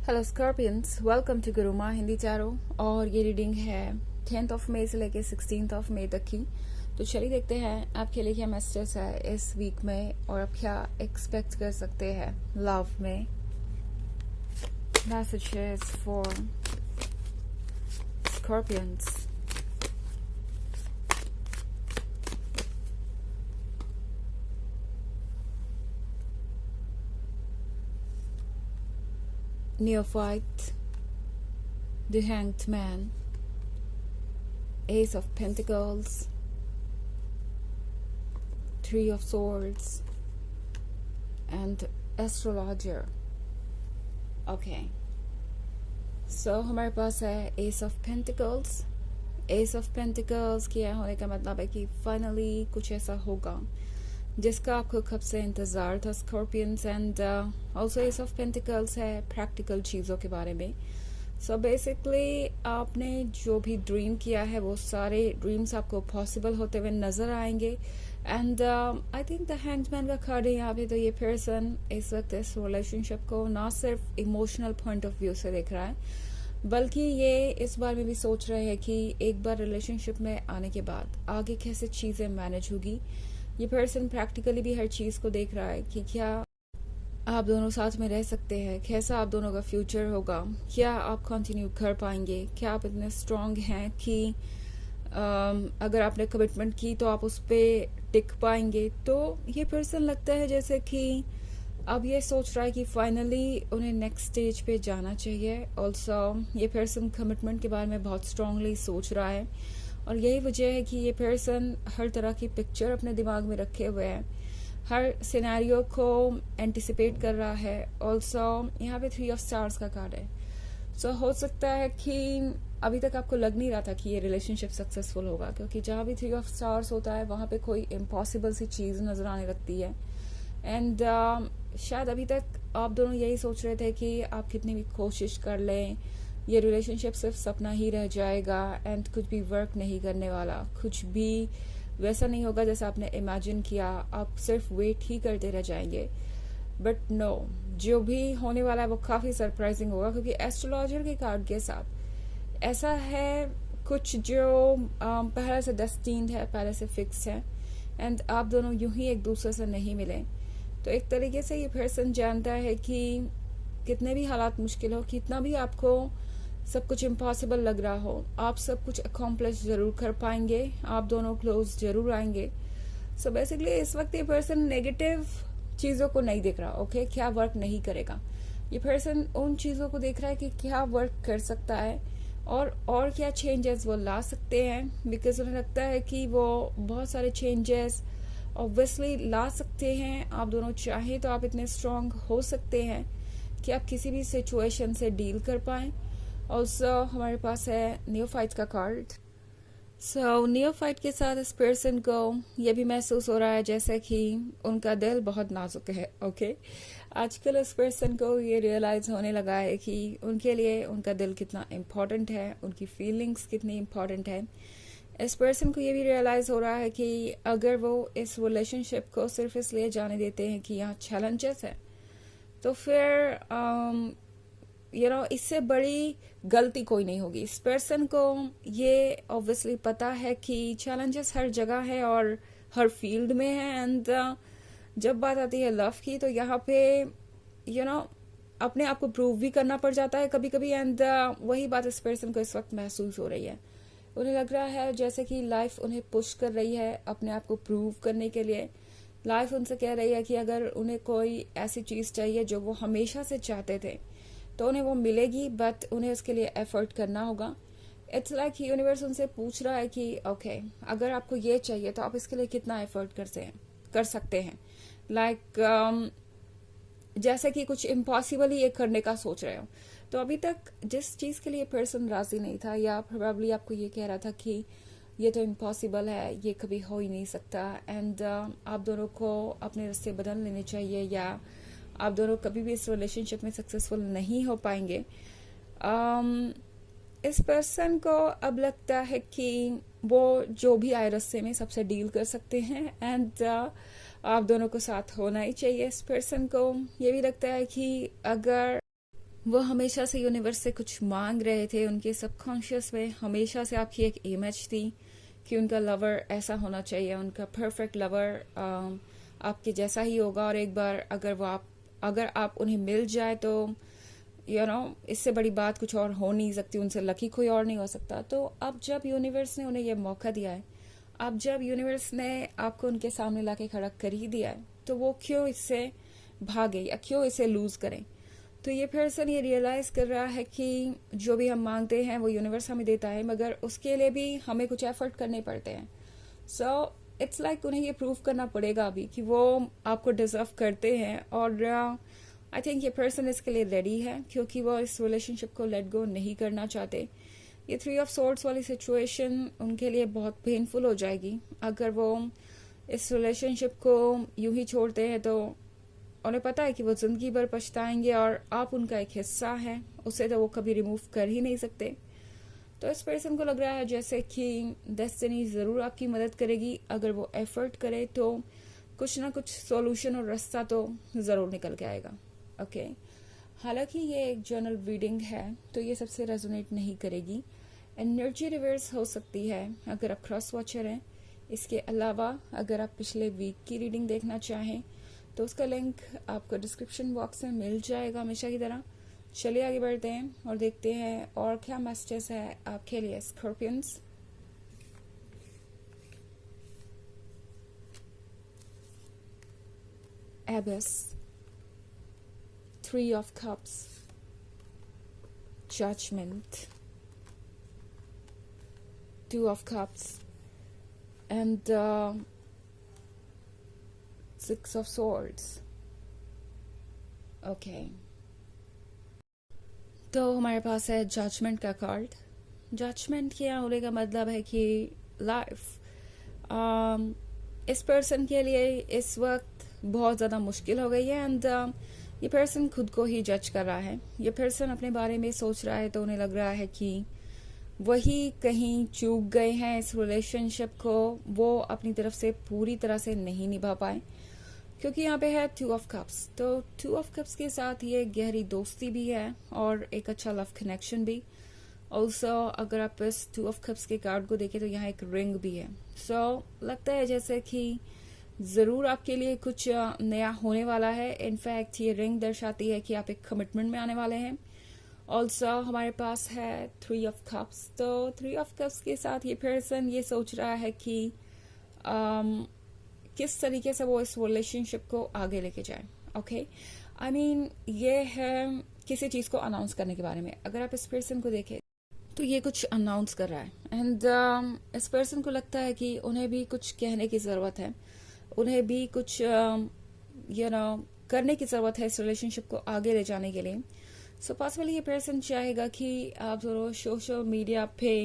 Hello scorpions, welcome to Gurumaa Hindi चारों। और ये रीडिंग है 10th ऑफ मई से लेके 16th ऑफ मई तक की। तो चलिए देखते हैं आपके लिए क्या मैसेज है इस वीक में और आप क्या एक्सपेक्ट कर सकते हैं लव में। Messages for scorpions. Neophyte, the Hanged Man, Ace of Pentacles, Three of Swords, and Astrologer. Okay. So हमारे पास है Ace of Pentacles. Ace of Pentacles क्या होने का मतलब है कि फाइनली कुछ ऐसा होगा जिसका आपको कब से इंतज़ार था scorpions. And also ace of pentacles है प्रैक्टिकल चीज़ों के बारे में। सो बेसिकली आपने जो भी ड्रीम किया है वो सारे ड्रीम्स आपको पॉसिबल होते हुए नज़र आएंगे। And I think the hangman का कार्ड है यहाँ पे। तो ये पर्सन इस वक्त इस रिलेशनशिप को ना सिर्फ इमोशनल पॉइंट ऑफ व्यू से देख रहा है बल्कि ये इस बारे में भी सोच रहे हैं कि एक बार रिलेशनशिप में आने के बाद आगे कैसे चीज़ें मैनेज होगी। ये पर्सन प्रैक्टिकली भी हर चीज़ को देख रहा है कि क्या आप दोनों साथ में रह सकते हैं, कैसा आप दोनों का फ्यूचर होगा, क्या आप कंटिन्यू कर पाएंगे, क्या आप इतने स्ट्रांग हैं कि अगर आपने कमिटमेंट की तो आप उस पर टिक पाएंगे। तो ये पर्सन लगता है जैसे कि अब ये सोच रहा है कि फाइनली उन्हें नेक्स्ट स्टेज पे जाना चाहिए। ऑल्सो ये पर्सन कमिटमेंट के बारे में बहुत स्ट्रांगली सोच रहा है और यही वजह है कि ये पर्सन हर तरह की पिक्चर अपने दिमाग में रखे हुए है, हर सिनेरियो को एंटिसिपेट कर रहा है। ऑल्सो यहाँ पे 3 ऑफ स्टार्स का कार्ड है। सो हो सकता है कि अभी तक आपको लग नहीं रहा था कि ये रिलेशनशिप सक्सेसफुल होगा, क्योंकि जहाँ भी 3 ऑफ स्टार्स होता है वहाँ पे कोई इम्पॉसिबल सी चीज़ नजर आने लगती है। एंड शायद अभी तक आप दोनों यही सोच रहे थे कि आप कितनी भी कोशिश कर लें ये रिलेशनशिप सिर्फ सपना ही रह जाएगा एंड कुछ भी वर्क नहीं करने वाला, कुछ भी वैसा नहीं होगा जैसा आपने इमेजिन किया, आप सिर्फ वेट ही करते रह जाएंगे। बट नो, जो भी होने वाला है वो काफ़ी सरप्राइजिंग होगा, क्योंकि एस्ट्रोलॉजर के कार्ड के साथ ऐसा है कुछ जो पहले से डेस्टिन्ड है, पहले से फिक्स है एंड आप दोनों यूं ही एक दूसरे से नहीं मिले। तो एक तरीके से ये पर्सन जानता है कि कितने भी हालात मुश्किल हो, कितना भी आपको सब कुछ इम्पॉसिबल लग रहा हो, आप सब कुछ अकॉम्प्लिश जरूर कर पाएंगे, आप दोनों क्लोज जरूर आएंगे। सो बेसिकली इस वक्त ये पर्सन नेगेटिव चीज़ों को नहीं देख रहा। ओके, क्या वर्क नहीं करेगा, ये पर्सन उन चीज़ों को देख रहा है कि क्या वर्क कर सकता है और क्या चेंजेस वो ला सकते हैं। बिकॉज उन्हें लगता है कि वो बहुत सारे चेंजेस ऑब्वियसली ला सकते हैं। आप दोनों चाहें तो आप इतने स्ट्रांग हो सकते हैं कि आप किसी भी सिचुएशन से डील कर पाएं। ऑल्सो हमारे पास है नियोफाइट का कार्ड। सो नियोफाइट के साथ इस पर्सन को यह भी महसूस हो रहा है जैसे कि उनका दिल बहुत नाजुक है। ओके, आजकल इस पर्सन को ये रियलाइज होने लगा है कि उनके लिए उनका दिल कितना इम्पोर्टेंट है, उनकी फीलिंग्स कितनी इम्पोर्टेंट है। इस पर्सन को ये भी रियलाइज हो रहा है कि अगर वो इस रिलेशनशिप को सिर्फ इसलिए जाने देते हैं कि यहाँ चैलेंजेस है तो फिर इससे बड़ी गलती कोई नहीं होगी। इस पर्सन को ये ऑब्वियसली पता है कि चैलेंजेस हर जगह है और हर फील्ड में है। एंड जब बात आती है लव की तो यहाँ पे अपने आप को प्रूव भी करना पड़ जाता है कभी कभी। एंड वही बात इस पर्सन को इस वक्त महसूस हो रही है। उन्हें लग रहा है जैसे कि लाइफ उन्हें पुश कर रही है अपने आप को प्रूव करने के लिए। लाइफ उनसे कह रही है कि अगर उन्हें कोई ऐसी चीज़ चाहिए जो वो हमेशा से चाहते थे तो उन्हें वो मिलेगी, बट उन्हें उसके लिए एफर्ट करना होगा। इट्स लाइक यूनिवर्स उनसे पूछ रहा है कि ओके, अगर आपको ये चाहिए तो आप इसके लिए कितना एफर्ट कर सकते हैं। लाइक जैसे कि कुछ इम्पॉसिबल ही ये करने का सोच रहे हो। तो अभी तक जिस चीज़ के लिए पर्सन राजी नहीं था या प्रोबेबली आपको ये कह रहा था कि ये तो इम्पॉसिबल है, ये कभी हो ही नहीं सकता एंड आप दोनों को अपने रास्ते बदल लेने चाहिए या आप दोनों कभी भी इस रिलेशनशिप में सक्सेसफुल नहीं हो पाएंगे। इस पर्सन को अब लगता है कि वो जो भी आए रास्ते में सबसे डील कर सकते हैं एंड आप दोनों को साथ होना ही चाहिए। इस पर्सन को ये भी लगता है कि अगर वो हमेशा से यूनिवर्स से कुछ मांग रहे थे, उनके सबकॉन्शियस में हमेशा से आपकी एक इमेज थी कि उनका लवर ऐसा होना चाहिए, उनका परफेक्ट लवर आपके जैसा ही होगा, और एक बार अगर आप उन्हें मिल जाए तो इससे बड़ी बात कुछ और हो नहीं सकती, उनसे लकी कोई और नहीं हो सकता। तो अब जब यूनिवर्स ने उन्हें यह मौका दिया है, अब जब यूनिवर्स ने आपको उनके सामने लाके खड़ा कर ही दिया है, तो वो क्यों इससे भागे या क्यों इसे लूज करें। तो ये पर्सन ये रियलाइज कर रहा है कि जो भी हम मांगते हैं वो यूनिवर्स हमें देता है, मगर उसके लिए भी हमें कुछ एफर्ट करने पड़ते हैं। सो इट्स लाइक उन्हें ये प्रूव करना पड़ेगा अभी कि वो आपको डिजर्व करते हैं, और आई थिंक ये पर्सन इसके लिए रेडी है, क्योंकि वो इस रिलेशनशिप को लेट गो नहीं करना चाहते। ये 3 ऑफ सोर्ड्स वाली सिचुएशन उनके लिए बहुत पेनफुल हो जाएगी अगर वो इस रिलेशनशिप को यूं ही छोड़ते हैं। तो उन्हें पता है कि वो जिंदगी भर पछताएंगे, और आप उनका एक हिस्सा है, उसे तो वो कभी रिमूव कर ही नहीं सकते। तो इस पर्सन को लग रहा है जैसे कि डेस्टिनी जरूर आपकी मदद करेगी, अगर वो एफर्ट करे तो कुछ ना कुछ सॉल्यूशन और रास्ता तो जरूर निकल के आएगा। ओके, हालांकि ये एक जर्नल रीडिंग है तो ये सबसे रेजोनेट नहीं करेगी, एनर्जी रिवर्स हो सकती है अगर आप क्रॉस वॉचर हैं। इसके अलावा अगर आप पिछले वीक की रीडिंग देखना चाहें तो उसका लिंक आपको डिस्क्रिप्शन बॉक्स में मिल जाएगा हमेशा की तरह। चलिए आगे बढ़ते हैं और देखते हैं और क्या मैसेजेस है आपके लिए Scorpions. एबस, 3 of Cups, Judgment, 2 of Cups, and 6 of Swords. Okay. तो हमारे पास है जजमेंट का कार्ड। जजमेंट के यहाँ होने का मतलब है कि लाइफ इस पर्सन के लिए इस वक्त बहुत ज़्यादा मुश्किल हो गई है, एंड ये पर्सन खुद को ही जज कर रहा है। ये पर्सन अपने बारे में सोच रहा है तो उन्हें लग रहा है कि वही कहीं चूक गए हैं, इस रिलेशनशिप को वो अपनी तरफ से पूरी तरह से नहीं निभा पाए, क्योंकि यहाँ पे है 2 of Cups। तो 2 of Cups के साथ ये गहरी दोस्ती भी है और एक अच्छा लव कनेक्शन भी। ऑल्सो अगर आप इस 2 of Cups के कार्ड को देखें तो यहाँ एक रिंग भी है। सो लगता है जैसे कि जरूर आपके लिए कुछ नया होने वाला है। इनफैक्ट ये रिंग दर्शाती है कि आप एक कमिटमेंट में आने वाले हैं। ऑल्सो हमारे पास है 3 of Cups। तो 3 of Cups के साथ ये पर्सन ये सोच रहा है कि किस तरीके से वो इस रिलेशनशिप को आगे लेके जाए। ओके, आई मीन ये है किसी चीज को अनाउंस करने के बारे में। अगर आप इस पर्सन को देखें तो ये कुछ अनाउंस कर रहा है, एंड इस पर्सन को लगता है कि उन्हें भी कुछ कहने की जरूरत है, उन्हें भी कुछ करने की जरूरत है इस रिलेशनशिप को आगे ले जाने के लिए। सो पॉसिबली ये पर्सन चाहेगा कि आप दोनों सोशल मीडिया पे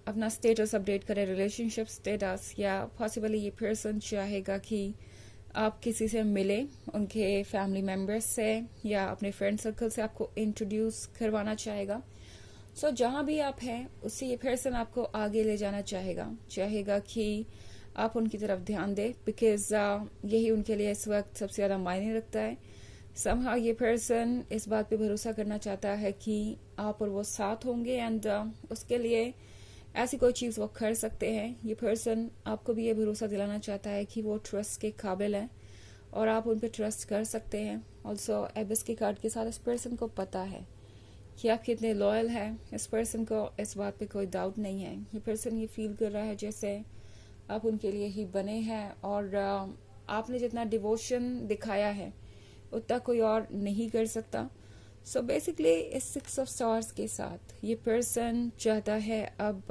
अपना स्टेटस अपडेट करें, रिलेशनशिप स्टेटस, या पॉसिबली ये पर्सन चाहेगा कि आप किसी से मिले, उनके फैमिली मेम्बर्स से या अपने फ्रेंड सर्कल से आपको इंट्रोड्यूस करवाना चाहेगा। सो जहां भी आप हैं उससे ये पर्सन आपको आगे ले जाना चाहेगा कि आप उनकी तरफ ध्यान दें, बिकॉज यही उनके लिए इस वक्त सबसे ज्यादा मायने रखता है। समहाउ ये पर्सन इस बात पे भरोसा करना चाहता है कि आप और वो साथ होंगे, एंड उसके लिए ऐसी कोई चीज वो कर सकते हैं। ये पर्सन आपको भी ये भरोसा दिलाना चाहता है कि वो ट्रस्ट के काबिल है और आप उन पर ट्रस्ट कर सकते हैं। ऑल्सो एबिस के कार्ड के साथ इस पर्सन को पता है कि आप कितने लॉयल हैं। इस पर्सन को इस बात पे कोई डाउट नहीं है। ये पर्सन ये फील कर रहा है जैसे आप उनके लिए ही बने हैं, और आपने जितना डिवोशन दिखाया है उतना कोई और नहीं कर सकता। सो बेसिकली इस 6 of Swords के साथ ये पर्सन चाहता है अब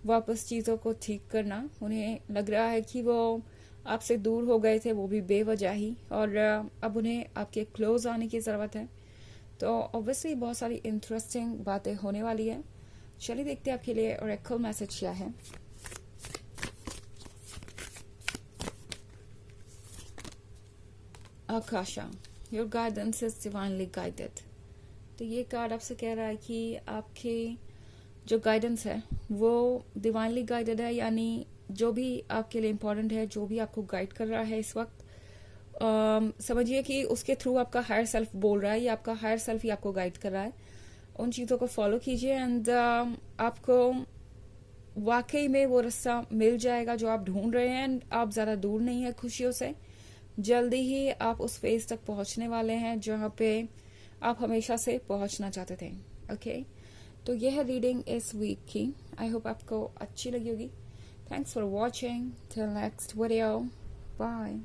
वापस चीज़ों को ठीक करना। उन्हें लग रहा है कि वो आपसे दूर हो गए थे, वो भी बेवजह ही, और अब उन्हें आपके क्लोज आने की ज़रूरत है। तो ऑब्वियसली बहुत सारी इंटरेस्टिंग बातें होने वाली है। चलिए देखते हैं आपके लिए ओरेकल मैसेज क्या है। Akasha, your guidance is divinely guided. तो ये कार्ड आपसे कह रहा है कि आपकी जो गाइडेंस है वो डिवाइनली गाइडेड है, यानी जो भी आपके लिए इम्पोर्टेंट है, जो भी आपको गाइड कर रहा है इस वक्त, समझिए कि उसके थ्रू आपका हायर सेल्फ बोल रहा है या आपका हायर सेल्फ ही आपको गाइड कर रहा है। उन चीज़ों को फॉलो कीजिए एंड आपको वाकई में वो रास्ता मिल जाएगा जो आप ढूंढ रहे हैं। एंड आप ज़्यादा दूर नहीं है खुशियों से, जल्दी ही आप उस फेज तक पहुंचने वाले हैं जहां पे आप हमेशा से पहुंचना चाहते थे। ओके, तो यह है रीडिंग इस वीक की। आई होप आपको अच्छी लगी होगी। Thanks for watching, till next video, bye.